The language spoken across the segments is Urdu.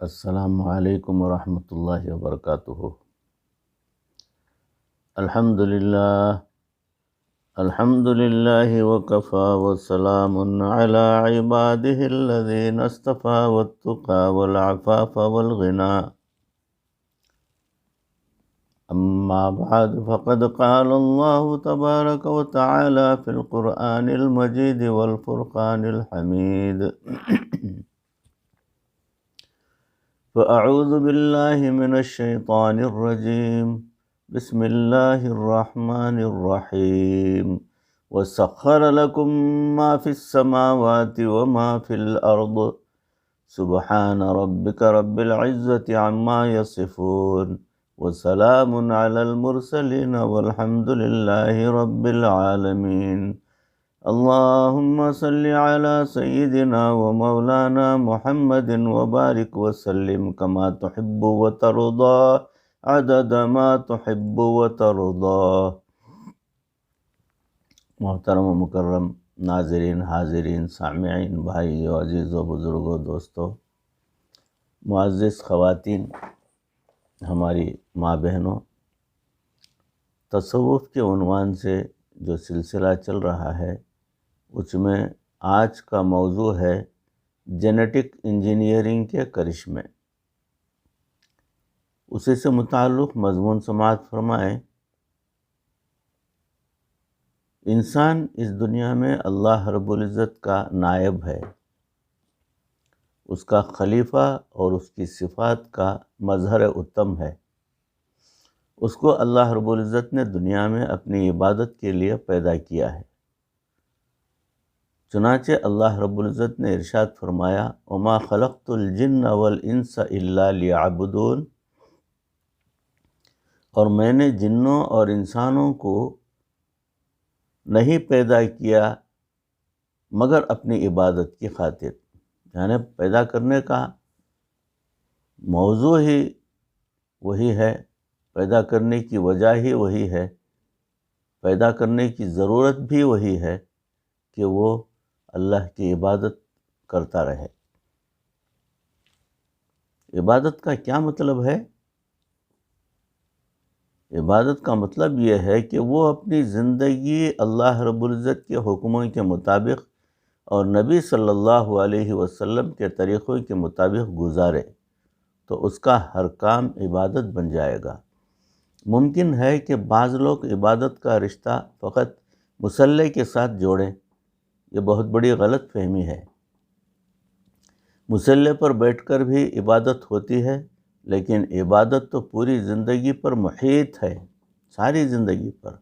السلام علیکم ورحمۃ اللہ وبرکاتہ۔ الحمد للہ وکفى وسلام علی عباده الذین اصطفى والتقى والعفاف والغنى، اما بعد فقد قال اللہ تبارک وتعالی فی القرآن المجید والفرقان الحمید۔ فأعوذ باللہ من الشیطان الرجیم، بسم اللہ الرحمن الرحیم۔ وسخر لکم ما فی السماوات وما فی الارض، سبحان ربک رب العزة عما یصفون، وسلام علی المرسلین والحمد للہ رب العالمین۔ اللہم صل علی سیدنا ومولانا محمد وبارک وسلم کما تحب وترضى عدد ما تحب وترضى۔ محترم و مکرم ناظرین، حاضرین، سامعین، بھائیو، عزیزو، بزرگو، دوستو، معزز خواتین، ہماری ماں بہنوں، تصوف کے عنوان سے جو سلسلہ چل رہا ہے اس میں آج کا موضوع ہے جینیٹک انجینئرنگ کے کرشمے۔ اسی سے متعلق مضمون سماعت فرمائیں۔ انسان اس دنیا میں اللہ رب العزت کا نائب ہے، اس کا خلیفہ اور اس کی صفات کا مظہر اتم ہے۔ اس کو اللہ رب العزت نے دنیا میں اپنی عبادت کے لیے پیدا کیا ہے۔ چنانچہ اللہ رب العزت نے ارشاد فرمایا، وَمَا خَلَقْتُ الْجِنَّ وَالْإِنسَ إِلَّا لِيَعْبُدُونَ، اور میں نے جنوں اور انسانوں کو نہیں پیدا کیا مگر اپنی عبادت کی خاطر۔ یعنی پیدا کرنے کا موضوع ہی وہی ہے، پیدا کرنے کی وجہ ہی وہی ہے، پیدا کرنے کی ضرورت بھی وہی ہے کہ وہ اللہ کی عبادت کرتا رہے۔ عبادت کا کیا مطلب ہے؟ عبادت کا مطلب یہ ہے کہ وہ اپنی زندگی اللہ رب العزت کے حکموں کے مطابق اور نبی صلی اللہ علیہ وسلم کے طریقوں کے مطابق گزارے تو اس کا ہر کام عبادت بن جائے گا۔ ممکن ہے کہ بعض لوگ عبادت کا رشتہ فقط مصلی کے ساتھ جوڑیں، یہ بہت بڑی غلط فہمی ہے۔ مصلی پر بیٹھ کر بھی عبادت ہوتی ہے، لیکن عبادت تو پوری زندگی پر محیط ہے، ساری زندگی پر۔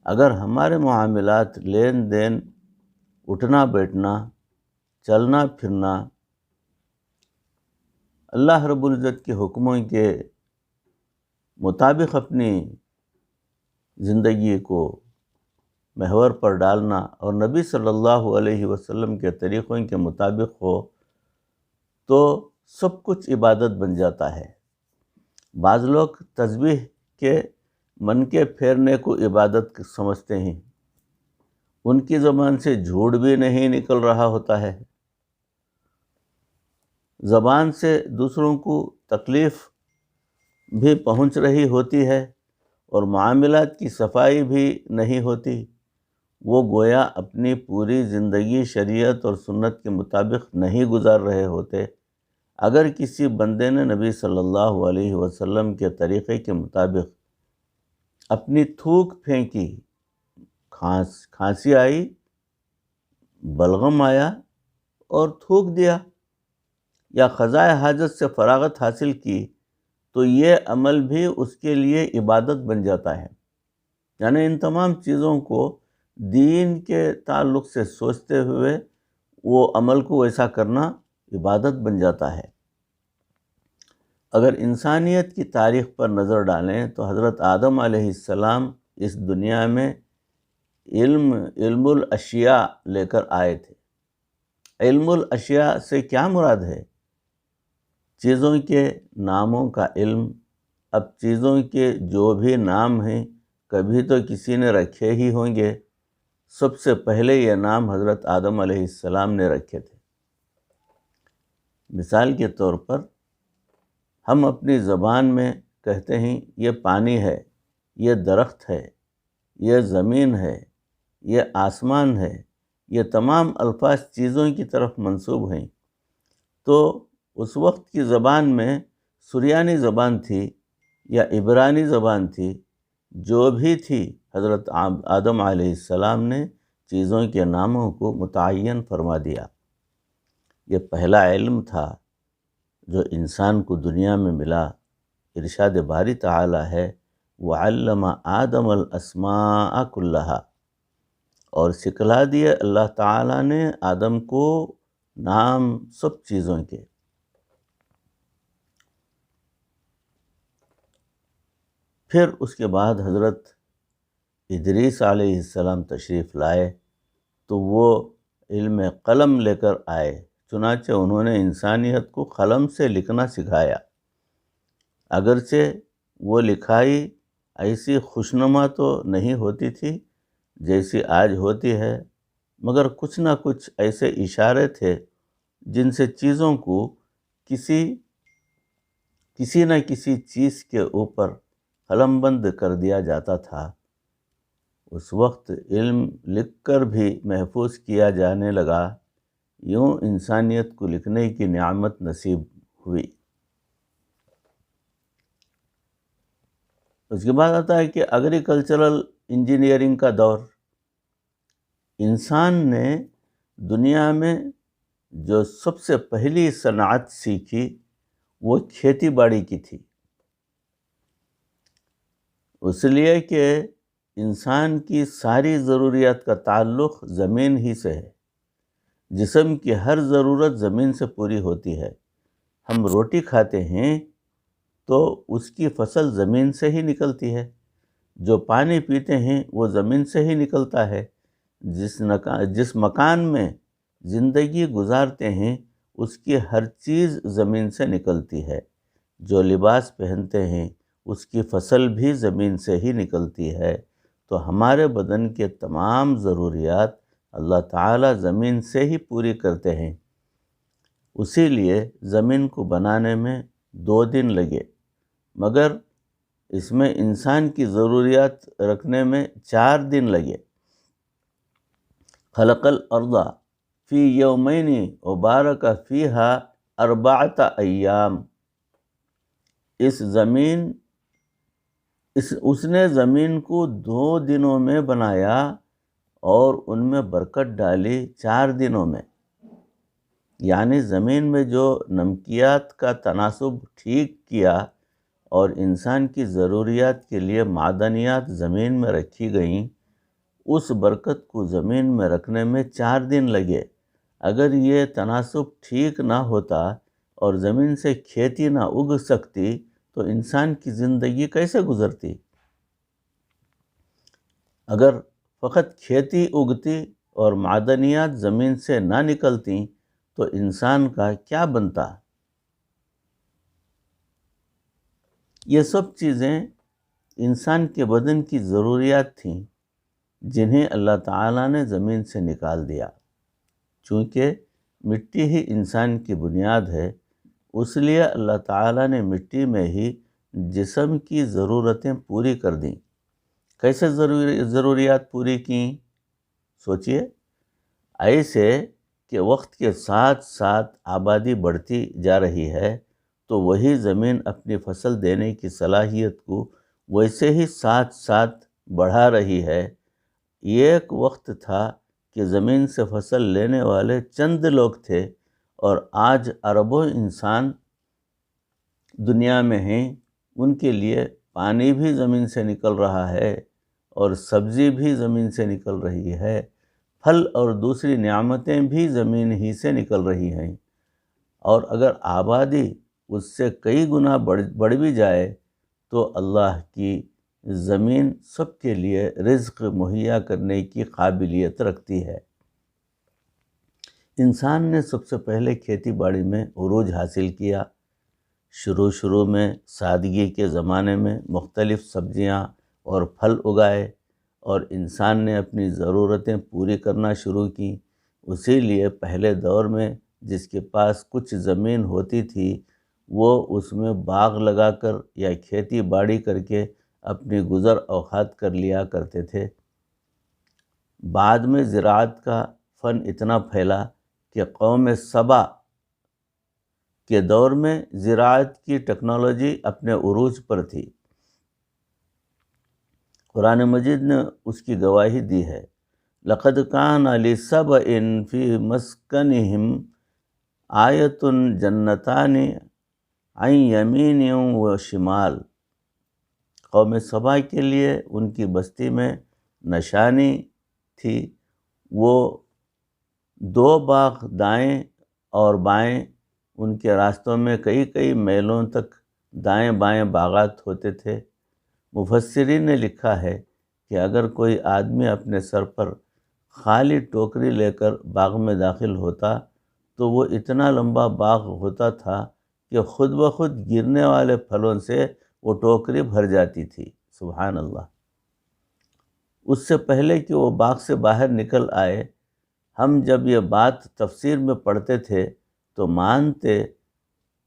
اگر ہمارے معاملات، لین دین، اٹھنا بیٹھنا، چلنا پھرنا اللہ رب العزت کے حکموں کے مطابق اپنی زندگی کو محور پر ڈالنا اور نبی صلی اللہ علیہ وسلم کے طریقوں کے مطابق ہو تو سب کچھ عبادت بن جاتا ہے۔ بعض لوگ تسبیح کے من کے پھیرنے کو عبادت سمجھتے ہیں، ان کی زبان سے جھوٹ بھی نہیں نکل رہا ہوتا ہے، زبان سے دوسروں کو تکلیف بھی پہنچ رہی ہوتی ہے اور معاملات کی صفائی بھی نہیں ہوتی، وہ گویا اپنی پوری زندگی شریعت اور سنت کے مطابق نہیں گزار رہے ہوتے۔ اگر کسی بندے نے نبی صلی اللہ علیہ وسلم کے طریقے کے مطابق اپنی تھوک پھینکی، کھانسی آئی، بلغم آیا اور تھوک دیا، یا قضائے حاجت سے فراغت حاصل کی، تو یہ عمل بھی اس کے لیے عبادت بن جاتا ہے۔ یعنی ان تمام چیزوں کو دین کے تعلق سے سوچتے ہوئے وہ عمل کو ویسا کرنا عبادت بن جاتا ہے۔ اگر انسانیت کی تاریخ پر نظر ڈالیں تو حضرت آدم علیہ السلام اس دنیا میں علم الاشیاء لے کر آئے تھے۔ علم الاشیاء سے کیا مراد ہے؟ چیزوں کے ناموں کا علم۔ اب چیزوں کے جو بھی نام ہیں کبھی تو کسی نے رکھے ہی ہوں گے۔ سب سے پہلے یہ نام حضرت آدم علیہ السلام نے رکھے تھے۔ مثال کے طور پر ہم اپنی زبان میں کہتے ہیں یہ پانی ہے، یہ درخت ہے، یہ زمین ہے، یہ آسمان ہے، یہ تمام الفاظ چیزوں کی طرف منسوب ہیں، تو اس وقت کی زبان میں سریانی زبان تھی یا عبرانی زبان تھی، جو بھی تھی، حضرت آدم علیہ السلام نے چیزوں کے ناموں کو متعین فرما دیا۔ یہ پہلا علم تھا جو انسان کو دنیا میں ملا۔ ارشاد باری تعالی ہے وَعَلَّمَ آدَمَ الْأَسْمَاءَ كُلَّهَا، اور سکھلا دیے اللہ تعالیٰ نے آدم کو نام سب چیزوں کے۔ پھر اس کے بعد حضرت ادریس علیہ السلام تشریف لائے تو وہ علم قلم لے کر آئے، چنانچہ انہوں نے انسانیت کو قلم سے لکھنا سکھایا۔ اگرچہ وہ لکھائی ایسی خوشنما تو نہیں ہوتی تھی جیسی آج ہوتی ہے، مگر کچھ نہ کچھ ایسے اشارے تھے جن سے چیزوں کو کسی نہ کسی چیز کے اوپر قلم بند کر دیا جاتا تھا۔ اس وقت علم لکھ کر بھی محفوظ کیا جانے لگا، یوں انسانیت کو لکھنے کی نعمت نصیب ہوئی۔ اس کے بعد آتا ہے کہ ایگریکلچرل انجینئرنگ کا دور۔ انسان نے دنیا میں جو سب سے پہلی صنعت سیکھی وہ کھیتی باڑی کی تھی، اس لیے کہ انسان کی ساری ضروریات کا تعلق زمین ہی سے ہے۔ جسم کی ہر ضرورت زمین سے پوری ہوتی ہے۔ ہم روٹی کھاتے ہیں تو اس کی فصل زمین سے ہی نکلتی ہے، جو پانی پیتے ہیں وہ زمین سے ہی نکلتا ہے، جس مکان میں زندگی گزارتے ہیں اس کی ہر چیز زمین سے نکلتی ہے، جو لباس پہنتے ہیں اس کی فصل بھی زمین سے ہی نکلتی ہے، تو ہمارے بدن کے تمام ضروریات اللہ تعالیٰ زمین سے ہی پوری کرتے ہیں۔ اسی لیے زمین کو بنانے میں 2 دن لگے، مگر اس میں انسان کی ضروریات رکھنے میں 4 دن لگے۔ خلق الارض فی یومین وبارک فیہا 4 ایام۔ اس نے زمین کو 2 دنوں میں بنایا اور ان میں برکت ڈالی 4 دنوں میں، یعنی زمین میں جو نمکیات کا تناسب ٹھیک کیا اور انسان کی ضروریات کے لیے معدنیات زمین میں رکھی گئیں، اس برکت کو زمین میں رکھنے میں 4 دن لگے۔ اگر یہ تناسب ٹھیک نہ ہوتا اور زمین سے کھیتی نہ اگ سکتی تو انسان کی زندگی کیسے گزرتی؟ اگر فقط کھیتی اگتی اور معدنیات زمین سے نہ نکلتی تو انسان کا کیا بنتا؟ یہ سب چیزیں انسان کے بدن کی ضروریات تھیں جنہیں اللہ تعالیٰ نے زمین سے نکال دیا۔ چونکہ مٹی ہی انسان کی بنیاد ہے، اس لیے اللہ تعالیٰ نے مٹی میں ہی جسم کی ضرورتیں پوری کر دیں۔ کیسے ضروریات پوری کیں؟ سوچئے، ایسے کہ وقت کے ساتھ ساتھ آبادی بڑھتی جا رہی ہے تو وہی زمین اپنی فصل دینے کی صلاحیت کو ویسے ہی ساتھ ساتھ بڑھا رہی ہے۔ ایک وقت تھا کہ زمین سے فصل لینے والے چند لوگ تھے، اور آج اربوں انسان دنیا میں ہیں، ان کے لیے پانی بھی زمین سے نکل رہا ہے اور سبزی بھی زمین سے نکل رہی ہے، پھل اور دوسری نعمتیں بھی زمین ہی سے نکل رہی ہیں، اور اگر آبادی اس سے کئی گنا بڑھ بھی جائے تو اللہ کی زمین سب کے لیے رزق مہیا کرنے کی قابلیت رکھتی ہے۔ انسان نے سب سے پہلے کھیتی باڑی میں عروج حاصل کیا۔ شروع میں سادگی کے زمانے میں مختلف سبزیاں اور پھل اگائے اور انسان نے اپنی ضرورتیں پوری کرنا شروع کی۔ اسی لیے پہلے دور میں جس کے پاس کچھ زمین ہوتی تھی وہ اس میں باغ لگا کر یا کھیتی باڑی کر کے اپنی گزر اوقات کر لیا کرتے تھے۔ بعد میں زراعت کا فن اتنا پھیلا کہ قوم سبا کے دور میں زراعت کی ٹیکنالوجی اپنے عروج پر تھی۔ قرآن مجید نے اس کی گواہی دی ہے۔ لقد کان لسبإ فی مسکنہم آیۃ جنتان عن یمین و شمال۔ قوم سبا کے لیے ان کی بستی میں نشانی تھی، وہ 2 باغ دائیں اور بائیں، ان کے راستوں میں کئی میلوں تک دائیں بائیں باغات ہوتے تھے۔ مفسرین نے لکھا ہے کہ اگر کوئی آدمی اپنے سر پر خالی ٹوکری لے کر باغ میں داخل ہوتا تو وہ اتنا لمبا باغ ہوتا تھا کہ خود بخود گرنے والے پھلوں سے وہ ٹوکری بھر جاتی تھی۔ سبحان اللہ۔ اس سے پہلے کہ وہ باغ سے باہر نکل آئے، ہم جب یہ بات تفسیر میں پڑھتے تھے تو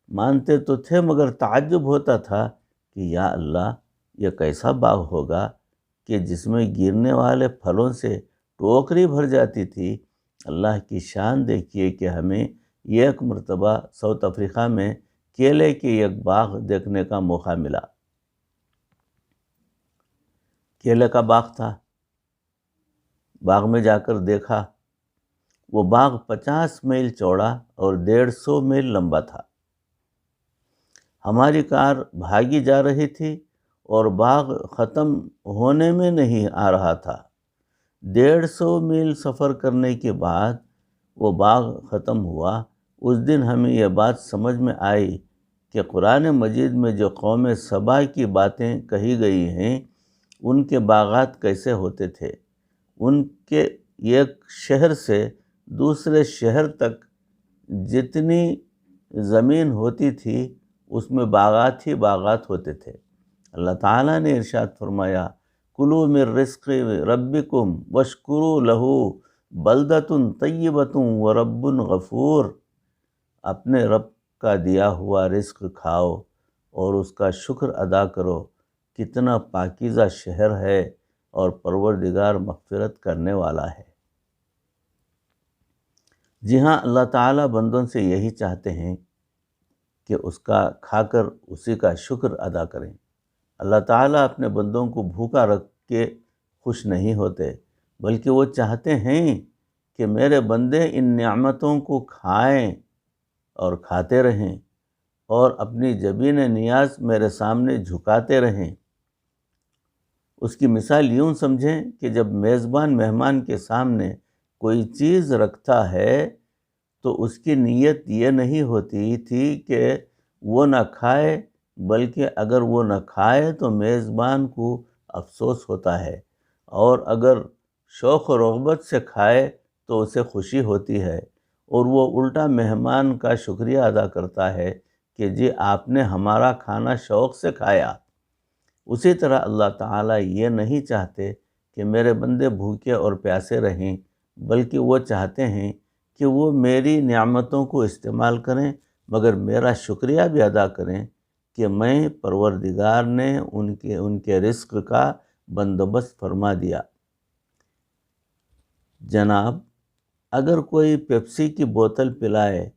مانتے تو تھے، مگر تعجب ہوتا تھا کہ یا اللہ، یہ کیسا باغ ہوگا کہ جس میں گرنے والے پھلوں سے ٹوکری بھر جاتی تھی۔ اللہ کی شان دیکھیے کہ ہمیں ایک مرتبہ ساؤتھ افریقہ میں کیلے کے ایک باغ دیکھنے کا موقع ملا۔ کیلے کا باغ تھا، باغ میں جا کر دیکھا، وہ باغ 50 میل چوڑا اور 150 میل لمبا تھا۔ ہماری کار بھاگی جا رہی تھی اور باغ ختم ہونے میں نہیں آ رہا تھا۔ 150 میل سفر کرنے کے بعد وہ باغ ختم ہوا۔ اس دن ہمیں یہ بات سمجھ میں آئی کہ قرآن مجید میں جو قوم سبا کی باتیں کہی گئی ہیں، ان کے باغات کیسے ہوتے تھے۔ ان کے ایک شہر سے دوسرے شہر تک جتنی زمین ہوتی تھی اس میں باغات ہی باغات ہوتے تھے۔ اللہ تعالیٰ نے ارشاد فرمایا، کلوا من رزق ربکم واشکروا لہ بلدۃ طیبۃ ورب غفور۔ اپنے رب کا دیا ہوا رزق کھاؤ اور اس کا شکر ادا کرو، کتنا پاکیزہ شہر ہے اور پروردگار مغفرت کرنے والا ہے۔ جی ہاں، اللہ تعالیٰ بندوں سے یہی چاہتے ہیں کہ اس کا کھا کر اسی کا شکر ادا کریں۔ اللہ تعالیٰ اپنے بندوں کو بھوکا رکھ کے خوش نہیں ہوتے، بلکہ وہ چاہتے ہیں کہ میرے بندے ان نعمتوں کو کھائیں اور کھاتے رہیں اور اپنی جبین نیاز میرے سامنے جھکاتے رہیں۔ اس کی مثال یوں سمجھیں کہ جب میزبان مہمان کے سامنے کوئی چیز رکھتا ہے تو اس کی نیت یہ نہیں ہوتی تھی کہ وہ نہ کھائے، بلکہ اگر وہ نہ کھائے تو میزبان کو افسوس ہوتا ہے، اور اگر شوق و رغبت سے کھائے تو اسے خوشی ہوتی ہے، اور وہ الٹا مہمان کا شکریہ ادا کرتا ہے کہ جی آپ نے ہمارا کھانا شوق سے کھایا۔ اسی طرح اللہ تعالیٰ یہ نہیں چاہتے کہ میرے بندے بھوکے اور پیاسے رہیں، بلکہ وہ چاہتے ہیں کہ وہ میری نعمتوں کو استعمال کریں، مگر میرا شکریہ بھی ادا کریں کہ میں پروردگار نے ان کے رزق کا بندوبست فرما دیا۔ جناب، اگر کوئی پیپسی کی بوتل پلائے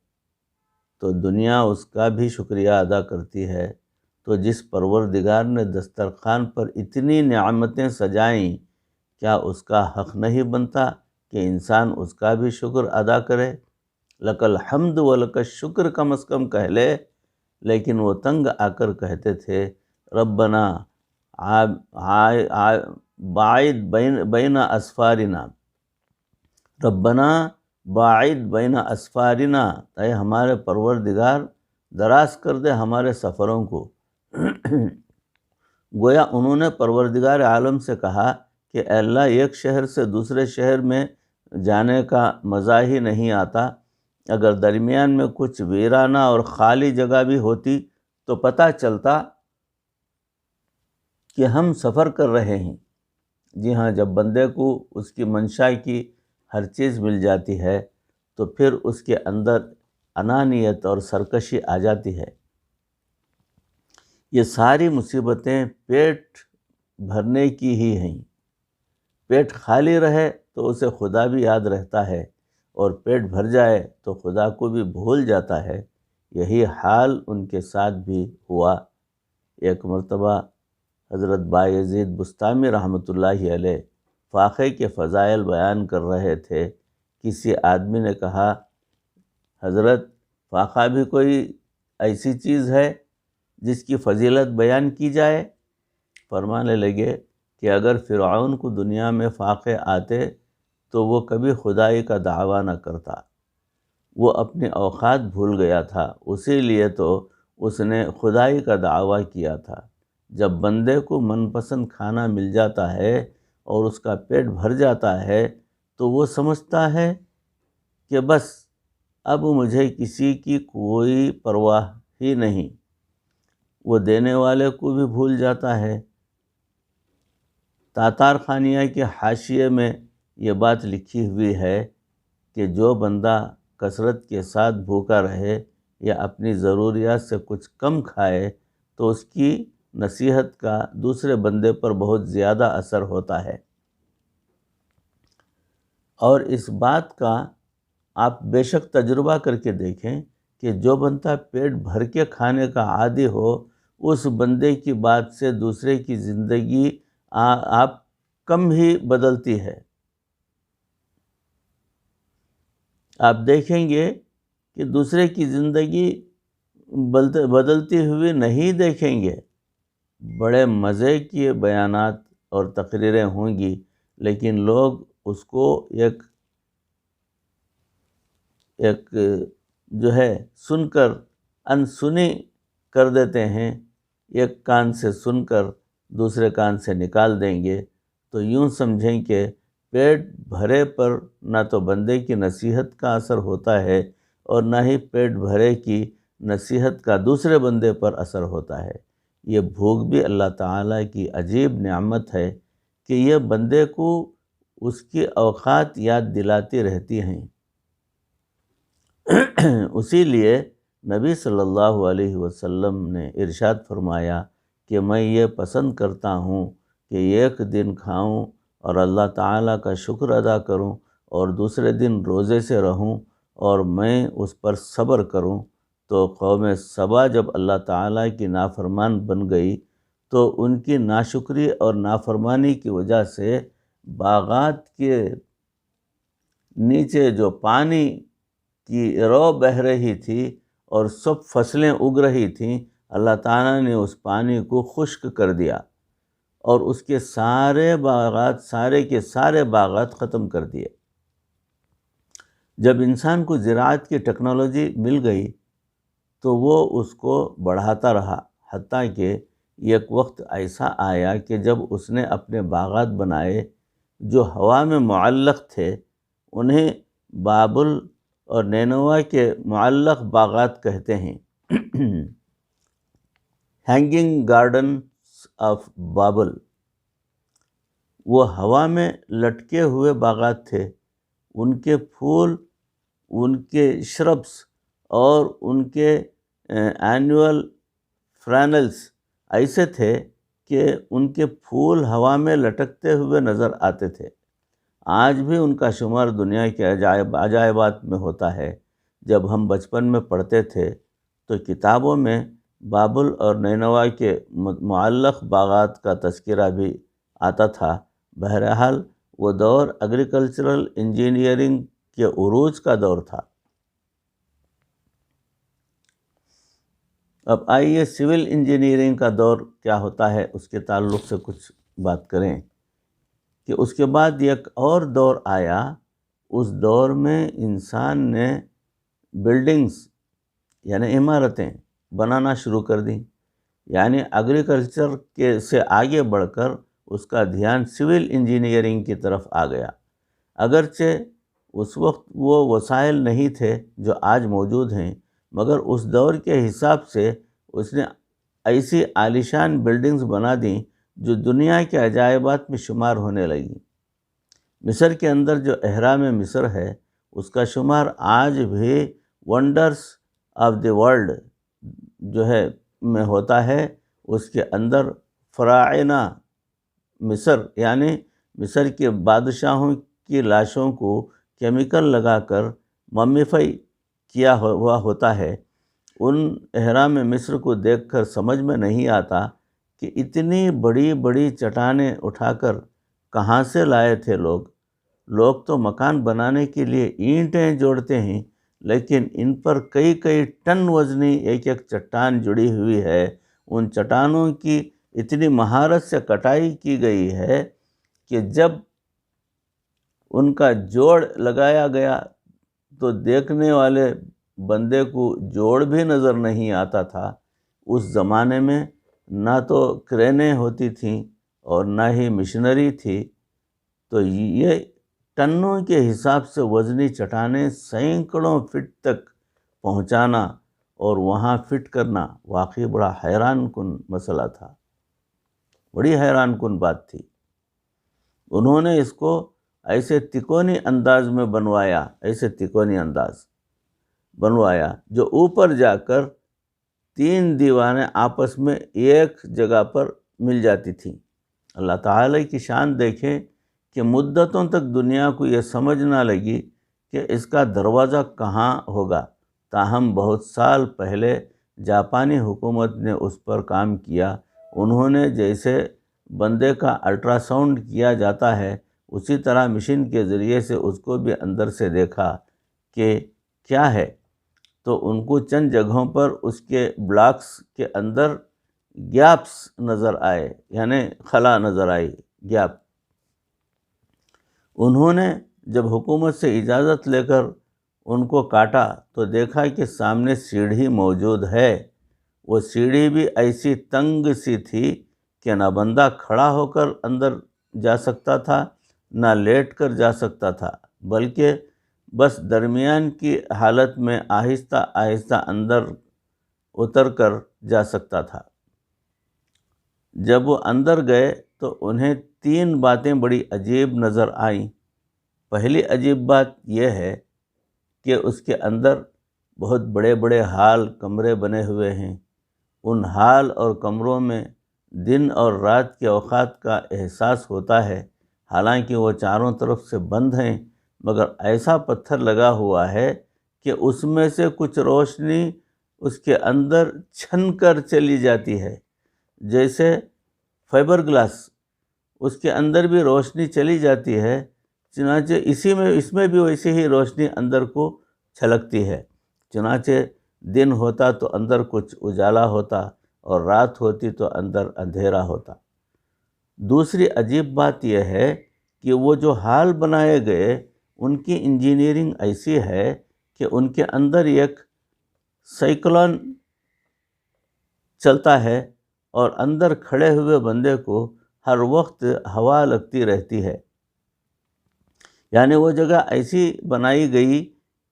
تو دنیا اس کا بھی شکریہ ادا کرتی ہے، تو جس پروردگار نے دسترخوان پر اتنی نعمتیں سجائیں، کیا اس کا حق نہیں بنتا کہ انسان اس کا بھی شکر ادا کرے؟ لک الحمد و لک الشکر کم از کم کہہ لے، لیکن وہ تنگ آ کر کہتے تھے، ربنا باعد بین اسفارنا، ربنا باعد بین اسفارنا، اے ہمارے پروردگار دراز کر دے ہمارے سفروں کو۔ گویا انہوں نے پروردگار عالم سے کہا کہ اے اللہ، ایک شہر سے دوسرے شہر میں جانے کا مزہ ہی نہیں آتا، اگر درمیان میں کچھ ویرانہ اور خالی جگہ بھی ہوتی تو پتہ چلتا کہ ہم سفر کر رہے ہیں۔ جی ہاں، جب بندے کو اس کی منشا کی ہر چیز مل جاتی ہے تو پھر اس کے اندر انانیت اور سرکشی آ جاتی ہے۔ یہ ساری مصیبتیں پیٹ بھرنے کی ہی ہیں۔ پیٹ خالی رہے تو اسے خدا بھی یاد رہتا ہے، اور پیٹ بھر جائے تو خدا کو بھی بھول جاتا ہے۔ یہی حال ان کے ساتھ بھی ہوا۔ ایک مرتبہ حضرت بایزید بستامی رحمۃ اللہ علیہ فاقے کے فضائل بیان کر رہے تھے۔ کسی آدمی نے کہا، حضرت فاقہ بھی کوئی ایسی چیز ہے جس کی فضیلت بیان کی جائے؟ فرمانے لگے کہ اگر فرعون کو دنیا میں فاقے آتے تو وہ کبھی خدائی کا دعویٰ نہ کرتا۔ وہ اپنی اوقات بھول گیا تھا، اسی لیے تو اس نے خدائی کا دعویٰ کیا تھا۔ جب بندے کو من پسند کھانا مل جاتا ہے اور اس کا پیٹ بھر جاتا ہے تو وہ سمجھتا ہے کہ بس اب مجھے کسی کی کوئی پرواہ ہی نہیں، وہ دینے والے کو بھی بھول جاتا ہے۔ تاتار خانیہ کے حاشیے میں یہ بات لکھی ہوئی ہے کہ جو بندہ کثرت کے ساتھ بھوکا رہے یا اپنی ضروریات سے کچھ کم کھائے تو اس کی نصیحت کا دوسرے بندے پر بہت زیادہ اثر ہوتا ہے۔ اور اس بات کا آپ بے شک تجربہ کر کے دیکھیں کہ جو بندہ پیٹ بھر کے کھانے کا عادی ہو، اس بندے کی بات سے دوسرے کی زندگی آپ کم ہی بدلتی ہے۔ آپ دیکھیں گے کہ دوسرے کی زندگی بدلتی ہوئی نہیں دیکھیں گے۔ بڑے مزے کی بیانات اور تقریریں ہوں گی، لیکن لوگ اس کو ایک جو ہے سن کر انسنی کر دیتے ہیں، ایک کان سے سن کر دوسرے کان سے نکال دیں گے، تو یوں سمجھیں کہ پیٹ بھرے پر نہ تو بندے کی نصیحت کا اثر ہوتا ہے اور نہ ہی پیٹ بھرے کی نصیحت کا دوسرے بندے پر اثر ہوتا ہے۔ یہ بھوک بھی اللہ تعالیٰ کی عجیب نعمت ہے کہ یہ بندے کو اس کی اوقات یاد دلاتی رہتی ہیں۔ اسی لیے نبی صلی اللہ علیہ وسلم نے ارشاد فرمایا کہ میں یہ پسند کرتا ہوں کہ ایک دن کھاؤں اور اللہ تعالیٰ کا شکر ادا کروں، اور دوسرے دن روزے سے رہوں اور میں اس پر صبر کروں۔ تو قوم سبا جب اللہ تعالیٰ کی نافرمان بن گئی تو ان کی ناشکری اور نافرمانی کی وجہ سے باغات کے نیچے جو پانی کی رو بہہ رہی تھی اور سب فصلیں اگ رہی تھیں، اللہ تعالیٰ نے اس پانی کو خشک کر دیا اور اس کے سارے باغات ختم کر دیے۔ جب انسان کو زراعت کی ٹیکنالوجی مل گئی تو وہ اس کو بڑھاتا رہا، حتیٰ کہ ایک وقت ایسا آیا کہ جب اس نے اپنے باغات بنائے جو ہوا میں معلق تھے، انہیں بابل اور نینوا کے معلق باغات کہتے ہیں۔ ہینگنگ گارڈنز آف بابل، وہ ہوا میں لٹکے ہوئے باغات تھے۔ ان کے پھول، ان کے شربس اور ان کے اینول فرینلز ایسے تھے کہ ان کے پھول ہوا میں لٹکتے ہوئے نظر آتے تھے۔ آج بھی ان کا شمار دنیا کے عجائبات میں ہوتا ہے۔ جب ہم بچپن میں پڑھتے تھے تو کتابوں میں بابل اور نینوا کے معلق باغات کا تذکرہ بھی آتا تھا۔ بہرحال وہ دور ایگریکلچرل انجینئرنگ کے عروج کا دور تھا۔ اب آئیے سول انجینئرنگ کا دور کیا ہوتا ہے اس کے تعلق سے کچھ بات کریں کہ اس کے بعد ایک اور دور آیا۔ اس دور میں انسان نے بلڈنگز یعنی عمارتیں بنانا شروع کر دیں، یعنی ایگریکلچر کے سے آگے بڑھ کر اس کا دھیان سول انجینئرنگ کی طرف آ گیا۔ اگرچہ اس وقت وہ وسائل نہیں تھے جو آج موجود ہیں، مگر اس دور کے حساب سے اس نے ایسی عالیشان بلڈنگز بنا دیں جو دنیا کے عجائبات میں شمار ہونے لگیں۔ مصر کے اندر جو اہرام مصر ہے اس کا شمار آج بھی ونڈرز آف دی ورلڈ جو ہے میں ہوتا ہے۔ اس کے اندر فراعنہ مصر یعنی مصر کے بادشاہوں کی لاشوں کو کیمیکل لگا کر ممیفائی کیا ہوا ہوتا ہے۔ ان اہرام مصر کو دیکھ کر سمجھ میں نہیں آتا کہ اتنی بڑی بڑی چٹانیں اٹھا کر کہاں سے لائے تھے لوگ تو مکان بنانے کے لیے اینٹیں جوڑتے ہیں، لیکن ان پر کئی کئی ٹن وزنی ایک ایک چٹان جڑی ہوئی ہے۔ ان چٹانوں کی اتنی مہارت سے کٹائی کی گئی ہے کہ جب ان کا جوڑ لگایا گیا تو دیکھنے والے بندے کو جوڑ بھی نظر نہیں آتا تھا۔ اس زمانے میں نہ تو کرینیں ہوتی تھیں اور نہ ہی مشینری تھی، تو یہ ٹنوں کے حساب سے وزنی چٹانیں سینکڑوں فٹ تک پہنچانا اور وہاں فٹ کرنا واقعی بڑا حیران کن مسئلہ تھا، بڑی حیران کن بات تھی۔ انہوں نے اس کو ایسے تکونی انداز میں بنوایا، ایسے تکونی انداز بنوایا جو اوپر جا کر 3 دیواریں آپس میں ایک جگہ پر مل جاتی تھیں۔ اللہ تعالی کی شان دیکھیں کہ مدتوں تک دنیا کو یہ سمجھ نہ لگی کہ اس کا دروازہ کہاں ہوگا، تاہم بہت سال پہلے جاپانی حکومت نے اس پر کام کیا۔ انہوں نے جیسے بندے کا الٹرا ساؤنڈ کیا جاتا ہے اسی طرح مشین کے ذریعے سے اس کو بھی اندر سے دیکھا کہ کیا ہے، تو ان کو چند جگہوں پر اس کے بلاکس کے اندر گیپس نظر آئے، یعنی خلا نظر آئی، گیپ۔ انہوں نے جب حکومت سے اجازت لے کر ان کو کاٹا تو دیکھا کہ سامنے سیڑھی موجود ہے۔ وہ سیڑھی بھی ایسی تنگ سی تھی کہ نہ بندہ کھڑا ہو کر اندر جا سکتا تھا نہ لیٹ کر جا سکتا تھا، بلکہ بس درمیان کی حالت میں آہستہ آہستہ اندر اتر کر جا سکتا تھا۔ جب وہ اندر گئے تو انہیں 3 باتیں بڑی عجیب نظر آئیں۔ پہلی عجیب بات یہ ہے کہ اس کے اندر بہت بڑے بڑے ہال کمرے بنے ہوئے ہیں۔ ان ہال اور کمروں میں دن اور رات کے اوقات کا احساس ہوتا ہے، حالانکہ وہ چاروں طرف سے بند ہیں، مگر ایسا پتھر لگا ہوا ہے کہ اس میں سے کچھ روشنی اس کے اندر چھن کر چلی جاتی ہے، جیسے فائبر گلاس، اس کے اندر بھی روشنی چلی جاتی ہے، چنانچہ اس میں بھی ویسے ہی روشنی اندر کو چھلکتی ہے۔ چنانچہ دن ہوتا تو اندر کچھ اجالا ہوتا اور رات ہوتی تو اندر اندھیرا ہوتا۔ دوسری عجیب بات یہ ہے کہ وہ جو ہال بنائے گئے ان کی انجینئرنگ ایسی ہے کہ ان کے اندر ایک سائیکلون چلتا ہے اور اندر کھڑے ہوئے بندے کو ہر وقت ہوا لگتی رہتی ہے، یعنی وہ جگہ ایسی بنائی گئی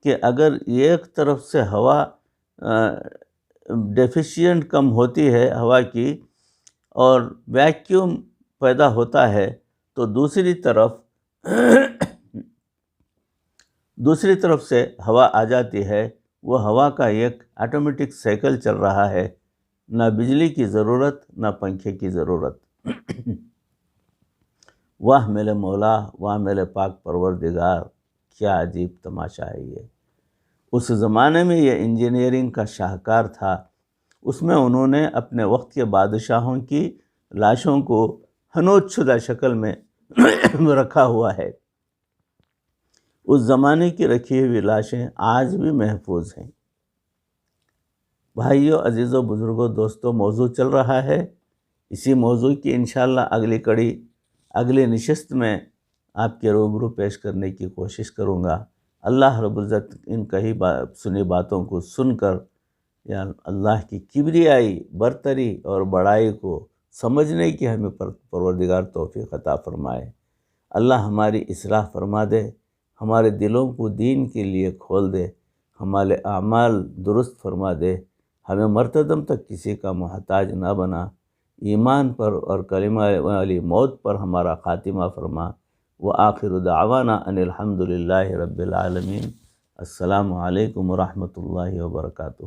کہ اگر ایک طرف سے ہوا ڈیفیشینٹ کم ہوتی ہے ہوا کی اور ویکیوم پیدا ہوتا ہے تو دوسری طرف سے ہوا آ جاتی ہے۔ وہ ہوا کا ایک آٹومیٹک سائیکل چل رہا ہے، نہ بجلی کی ضرورت نہ پنکھے کی ضرورت۔ واہ میرے مولا، واہ میرے پاک پروردگار، کیا عجیب تماشا ہے یہ۔ اس زمانے میں یہ انجینئرنگ کا شاہکار تھا۔ اس میں انہوں نے اپنے وقت کے بادشاہوں کی لاشوں کو حنوط شدہ شکل میں رکھا ہوا ہے۔ اس زمانے کی رکھی ہوئی لاشیں آج بھی محفوظ ہیں۔ بھائیو، عزیزو، بزرگوں، دوستو، موضوع چل رہا ہے۔ اسی موضوع کی انشاءاللہ اگلی کڑی، اگلی نشست میں آپ کے روبرو پیش کرنے کی کوشش کروں گا۔ اللہ رب العزت ان کہی سنی باتوں کو سن کر یا اللہ کی کبریائی، برتری اور بڑائی کو سمجھنے کی ہمیں پروردگار توفیق عطا فرمائے۔ اللہ ہماری اصلاح فرما دے، ہمارے دلوں کو دین کے لیے کھول دے، ہمارے اعمال درست فرما دے، ہمیں مرتدم تک کسی کا محتاج نہ بنا، ایمان پر اور کلمہ والی موت پر ہمارا خاتمہ فرما۔ وآخر دعوانا ان الحمد للہ رب العالمین۔ السلام علیکم ورحمۃ اللہ وبرکاتہ۔